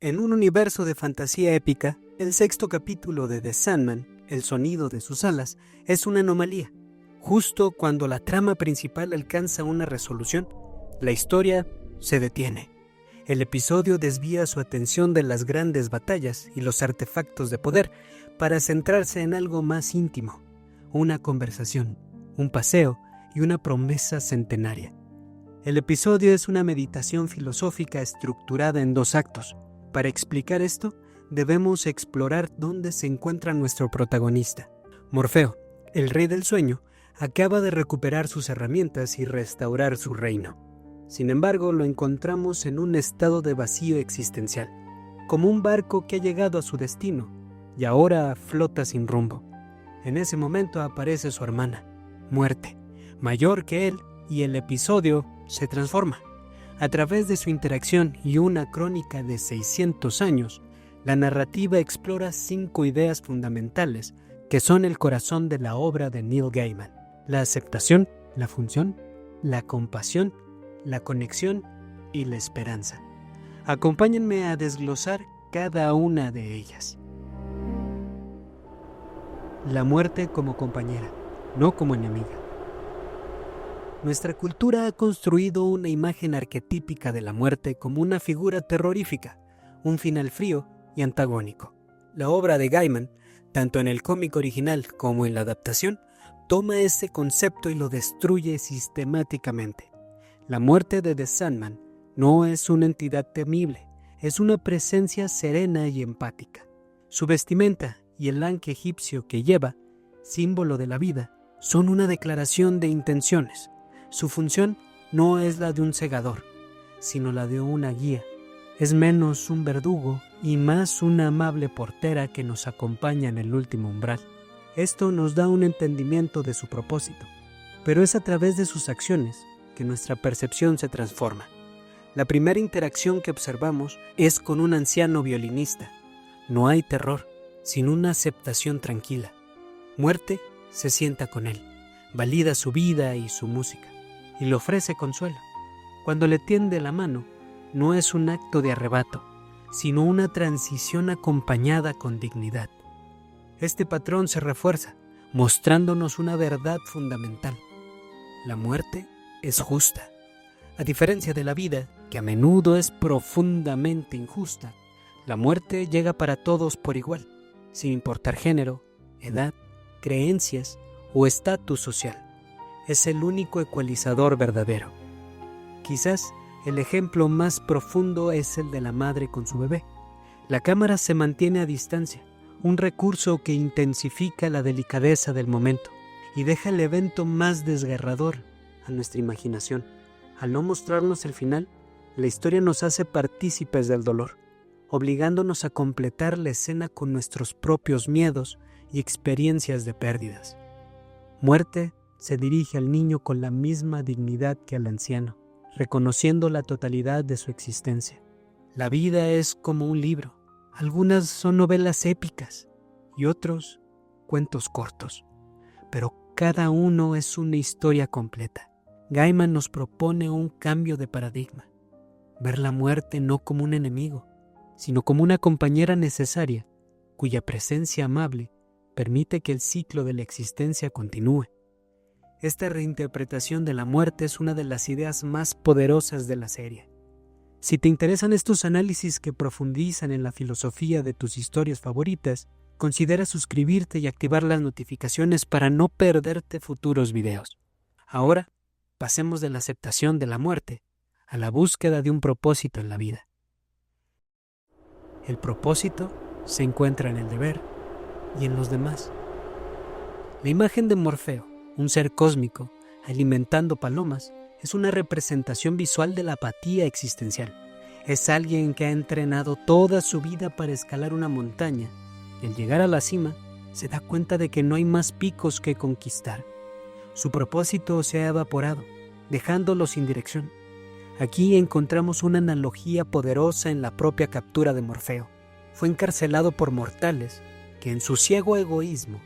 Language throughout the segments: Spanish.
En un universo de fantasía épica, el sexto capítulo de The Sandman, El sonido de sus alas, es una anomalía. Justo cuando la trama principal alcanza una resolución, la historia se detiene. El episodio desvía su atención de las grandes batallas y los artefactos de poder para centrarse en algo más íntimo, una conversación, un paseo y una promesa centenaria. El episodio es una meditación filosófica estructurada en 2 actos. Para explicar esto, debemos explorar dónde se encuentra nuestro protagonista. Morfeo, el rey del sueño, acaba de recuperar sus herramientas y restaurar su reino. Sin embargo, lo encontramos en un estado de vacío existencial, como un barco que ha llegado a su destino y ahora flota sin rumbo. En ese momento aparece su hermana, Muerte, mayor que él, y el episodio se transforma. A través de su interacción y una crónica de 600 años, la narrativa explora 5 ideas fundamentales que son el corazón de la obra de Neil Gaiman: la aceptación, la función, la compasión, la conexión y la esperanza. Acompáñenme a desglosar cada una de ellas. La muerte como compañera, no como enemiga. Nuestra cultura ha construido una imagen arquetípica de la muerte como una figura terrorífica, un final frío y antagónico. La obra de Gaiman, tanto en el cómic original como en la adaptación, toma ese concepto y lo destruye sistemáticamente. La muerte de The Sandman no es una entidad temible, es una presencia serena y empática. Su vestimenta y el ancla egipcio que lleva, símbolo de la vida, son una declaración de intenciones. Su función no es la de un segador, sino la de una guía. Es menos un verdugo y más una amable portera que nos acompaña en el último umbral. Esto nos da un entendimiento de su propósito, pero es a través de sus acciones que nuestra percepción se transforma. La primera interacción que observamos es con un anciano violinista. No hay terror, sino una aceptación tranquila. Muerte se sienta con él, valida su vida y su música, y le ofrece consuelo. Cuando le tiende la mano, no es un acto de arrebato, sino una transición acompañada con dignidad. Este patrón se refuerza, mostrándonos una verdad fundamental. La muerte es justa. A diferencia de la vida, que a menudo es profundamente injusta, la muerte llega para todos por igual, sin importar género, edad, creencias o estatus social. Es el único ecualizador verdadero. Quizás el ejemplo más profundo es el de la madre con su bebé. La cámara se mantiene a distancia, un recurso que intensifica la delicadeza del momento y deja el evento más desgarrador a nuestra imaginación. Al no mostrarnos el final, la historia nos hace partícipes del dolor, obligándonos a completar la escena con nuestros propios miedos y experiencias de pérdidas. Muerte se dirige al niño con la misma dignidad que al anciano, reconociendo la totalidad de su existencia. La vida es como un libro. Algunas son novelas épicas y otros cuentos cortos, pero cada uno es una historia completa. Gaiman nos propone un cambio de paradigma, ver la muerte no como un enemigo, sino como una compañera necesaria, cuya presencia amable permite que el ciclo de la existencia continúe. Esta reinterpretación de la muerte es una de las ideas más poderosas de la serie. Si te interesan estos análisis que profundizan en la filosofía de tus historias favoritas, considera suscribirte y activar las notificaciones para no perderte futuros videos. Ahora, pasemos de la aceptación de la muerte a la búsqueda de un propósito en la vida. El propósito se encuentra en el deber y en los demás. La imagen de Morfeo, un ser cósmico, alimentando palomas, es una representación visual de la apatía existencial. Es alguien que ha entrenado toda su vida para escalar una montaña y al llegar a la cima se da cuenta de que no hay más picos que conquistar. Su propósito se ha evaporado, dejándolo sin dirección. Aquí encontramos una analogía poderosa en la propia captura de Morfeo. Fue encarcelado por mortales que en su ciego egoísmo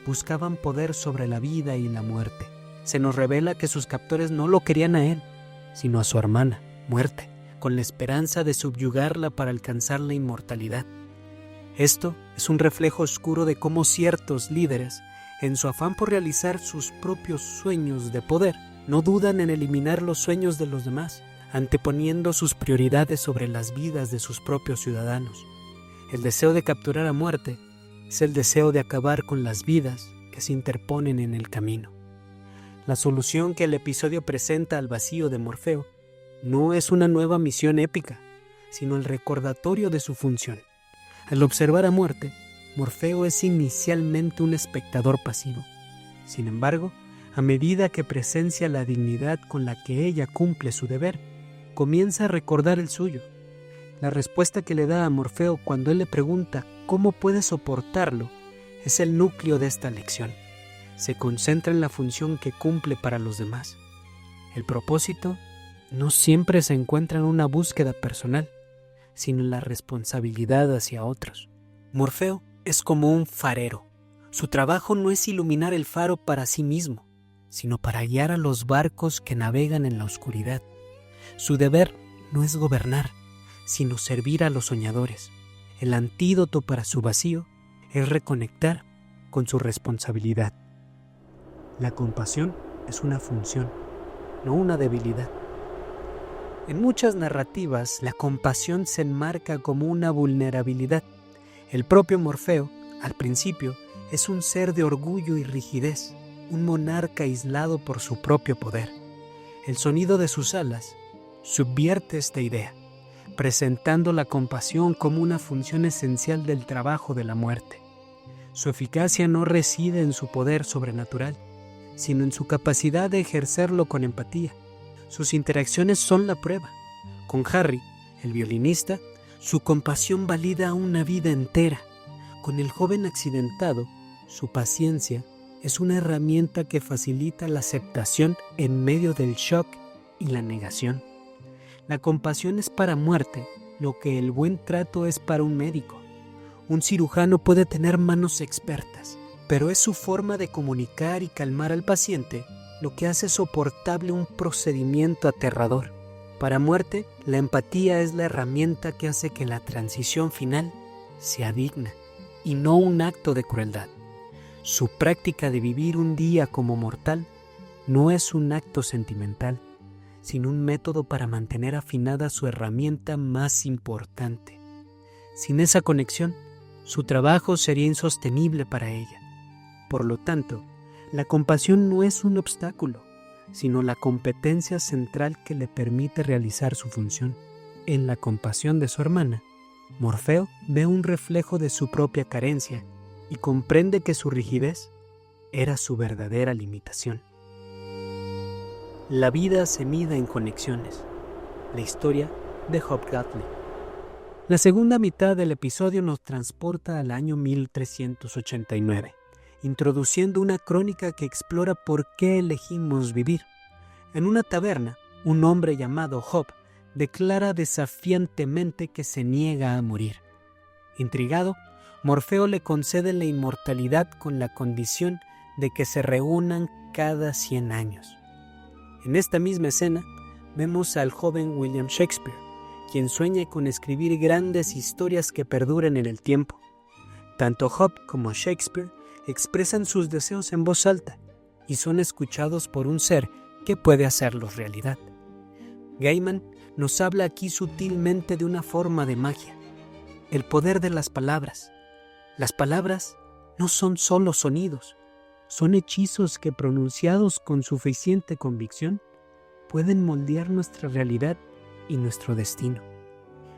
buscaban poder sobre la vida y la muerte. Se nos revela que sus captores no lo querían a él, sino a su hermana, Muerte, con la esperanza de subyugarla para alcanzar la inmortalidad. Esto es un reflejo oscuro de cómo ciertos líderes, en su afán por realizar sus propios sueños de poder, no dudan en eliminar los sueños de los demás, anteponiendo sus prioridades sobre las vidas de sus propios ciudadanos. El deseo de capturar a muerte es el deseo de acabar con las vidas que se interponen en el camino. La solución que el episodio presenta al vacío de Morfeo no es una nueva misión épica, sino el recordatorio de su función. Al observar a muerte, Morfeo es inicialmente un espectador pasivo. Sin embargo, a medida que presencia la dignidad con la que ella cumple su deber, comienza a recordar el suyo. La respuesta que le da a Morfeo cuando él le pregunta cómo puede soportarlo es el núcleo de esta lección. Se concentra en la función que cumple para los demás. El propósito no siempre se encuentra en una búsqueda personal, sino en la responsabilidad hacia otros. Morfeo es como un farero. Su trabajo no es iluminar el faro para sí mismo, sino para guiar a los barcos que navegan en la oscuridad. Su deber no es gobernar, sino servir a los soñadores. El antídoto para su vacío es reconectar con su responsabilidad. La compasión es una función, no una debilidad. En muchas narrativas, la compasión se enmarca como una vulnerabilidad. El propio Morfeo, al principio, es un ser de orgullo y rigidez, un monarca aislado por su propio poder. El sonido de sus alas subvierte esta idea, presentando la compasión como una función esencial del trabajo de la muerte. Su eficacia no reside en su poder sobrenatural, sino en su capacidad de ejercerlo con empatía. Sus interacciones son la prueba. Con Harry, el violinista, su compasión valida una vida entera. Con el joven accidentado, su paciencia es una herramienta que facilita la aceptación en medio del shock y la negación. La compasión es para muerte lo que el buen trato es para un médico. Un cirujano puede tener manos expertas, pero es su forma de comunicar y calmar al paciente lo que hace soportable un procedimiento aterrador. Para muerte, la empatía es la herramienta que hace que la transición final sea digna y no un acto de crueldad. Su práctica de vivir un día como mortal no es un acto sentimental, sino un método para mantener afinada su herramienta más importante. Sin esa conexión, su trabajo sería insostenible para ella. Por lo tanto, la compasión no es un obstáculo, sino la competencia central que le permite realizar su función. En la compasión de su hermana, Morfeo ve un reflejo de su propia carencia y comprende que su rigidez era su verdadera limitación. La vida se mide en conexiones. La historia de Hobgoblin. La segunda mitad del episodio nos transporta al año 1389. Introduciendo una crónica que explora por qué elegimos vivir. En una taberna, un hombre llamado Hob declara desafiantemente que se niega a morir. Intrigado, Morfeo le concede la inmortalidad con la condición de que se reúnan cada 100 años. En esta misma escena, vemos al joven William Shakespeare, quien sueña con escribir grandes historias que perduren en el tiempo. Tanto Hob como Shakespeare expresan sus deseos en voz alta y son escuchados por un ser que puede hacerlos realidad. Gaiman nos habla aquí sutilmente de una forma de magia, el poder de las palabras. Las palabras no son solo sonidos, son hechizos que pronunciados con suficiente convicción pueden moldear nuestra realidad y nuestro destino.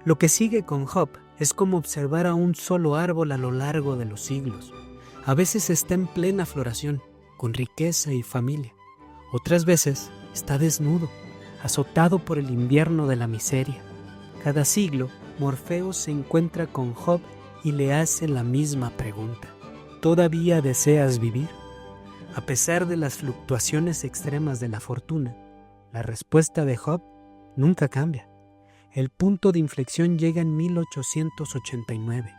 Lo que sigue con Hob es como observar a un solo árbol a lo largo de los siglos. A veces está en plena floración, con riqueza y familia. Otras veces está desnudo, azotado por el invierno de la miseria. Cada siglo, Morfeo se encuentra con Hob y le hace la misma pregunta. ¿Todavía deseas vivir? A pesar de las fluctuaciones extremas de la fortuna, la respuesta de Hob nunca cambia. El punto de inflexión llega en 1889.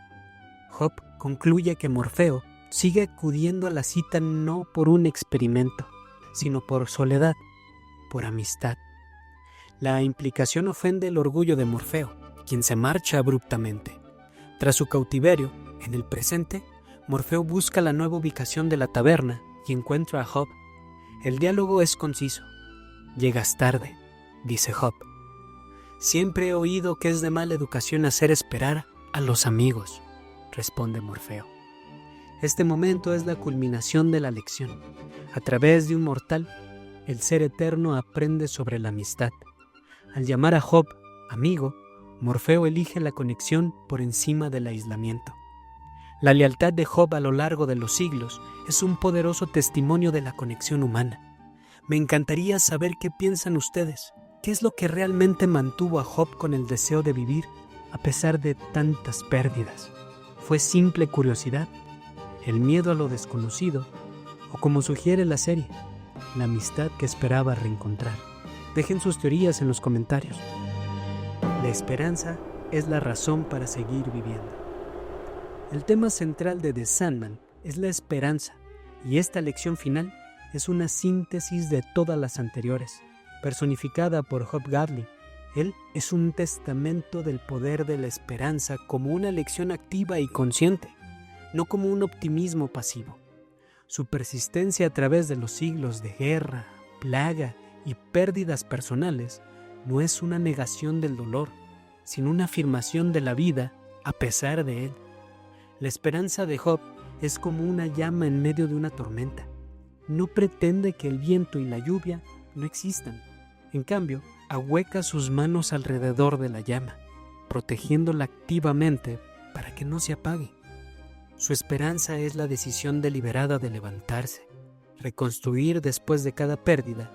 Hob concluye que Morfeo sigue acudiendo a la cita no por un experimento, sino por soledad, por amistad. La implicación ofende el orgullo de Morfeo, quien se marcha abruptamente. Tras su cautiverio, en el presente, Morfeo busca la nueva ubicación de la taberna y encuentra a Job. El diálogo es conciso. «Llegas tarde», dice Job. «Siempre he oído que es de mala educación hacer esperar a los amigos», responde Morfeo. Este momento es la culminación de la lección. A través de un mortal, el ser eterno aprende sobre la amistad. Al llamar a Job amigo, Morfeo elige la conexión por encima del aislamiento. La lealtad de Job a lo largo de los siglos es un poderoso testimonio de la conexión humana. Me encantaría saber qué piensan ustedes. ¿Qué es lo que realmente mantuvo a Job con el deseo de vivir a pesar de tantas pérdidas? ¿Fue simple curiosidad, el miedo a lo desconocido, o como sugiere la serie, la amistad que esperaba reencontrar? Dejen sus teorías en los comentarios. La esperanza es la razón para seguir viviendo. El tema central de The Sandman es la esperanza, y esta lección final es una síntesis de todas las anteriores, personificada por Job Gadley. Él es un testamento del poder de la esperanza como una elección activa y consciente, no como un optimismo pasivo. Su persistencia a través de los siglos de guerra, plaga y pérdidas personales no es una negación del dolor, sino una afirmación de la vida a pesar de él. La esperanza de Job es como una llama en medio de una tormenta. No pretende que el viento y la lluvia no existan. En cambio, ahueca sus manos alrededor de la llama, protegiéndola activamente para que no se apague. Su esperanza es la decisión deliberada de levantarse, reconstruir después de cada pérdida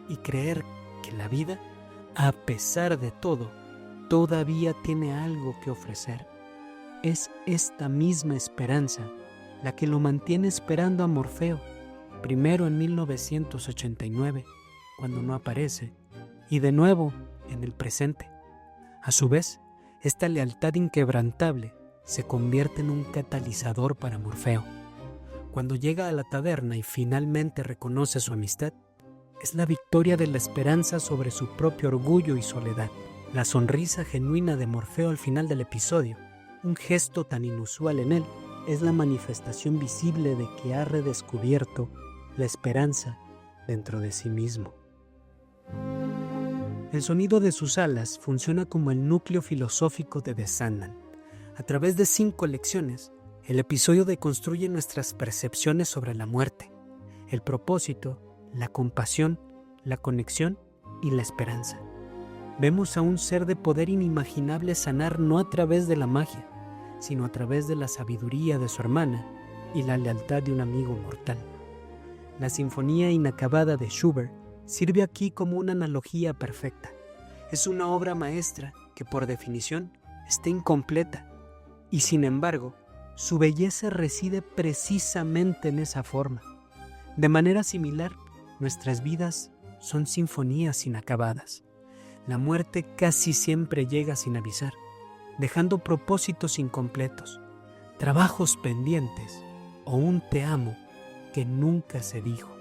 y creer que la vida, a pesar de todo, todavía tiene algo que ofrecer. Es esta misma esperanza la que lo mantiene esperando a Morfeo, primero en 1989, cuando no aparece, y de nuevo en el presente. A su vez, esta lealtad inquebrantable se convierte en un catalizador para Morfeo. Cuando llega a la taberna y finalmente reconoce su amistad, es la victoria de la esperanza sobre su propio orgullo y soledad. La sonrisa genuina de Morfeo al final del episodio, un gesto tan inusual en él, es la manifestación visible de que ha redescubierto la esperanza dentro de sí mismo. El sonido de sus alas funciona como el núcleo filosófico de The Sandman. A través de 5 lecciones, el episodio deconstruye nuestras percepciones sobre la muerte, el propósito, la compasión, la conexión y la esperanza. Vemos a un ser de poder inimaginable sanar no a través de la magia, sino a través de la sabiduría de su hermana y la lealtad de un amigo mortal. La sinfonía inacabada de Schubert sirve aquí como una analogía perfecta. Es una obra maestra que por definición está incompleta y sin embargo su belleza reside precisamente en esa forma. De manera similar, nuestras vidas son sinfonías inacabadas. La muerte casi siempre llega sin avisar, dejando propósitos incompletos, trabajos pendientes o un te amo que nunca se dijo.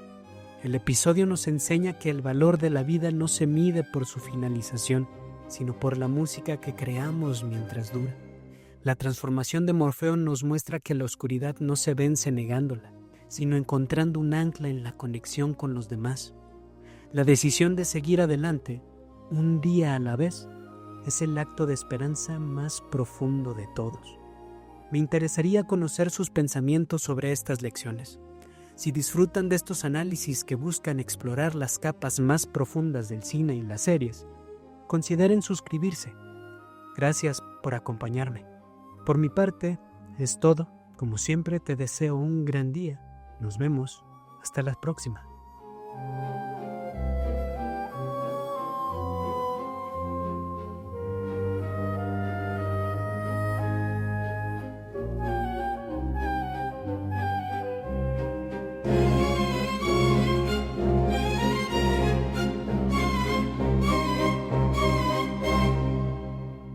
El episodio nos enseña que el valor de la vida no se mide por su finalización, sino por la música que creamos mientras dura. La transformación de Morfeo nos muestra que la oscuridad no se vence negándola, sino encontrando un ancla en la conexión con los demás. La decisión de seguir adelante, un día a la vez, es el acto de esperanza más profundo de todos. Me interesaría conocer sus pensamientos sobre estas lecciones. Si disfrutan de estos análisis que buscan explorar las capas más profundas del cine y las series, consideren suscribirse. Gracias por acompañarme. Por mi parte, es todo. Como siempre, te deseo un gran día. Nos vemos. Hasta la próxima.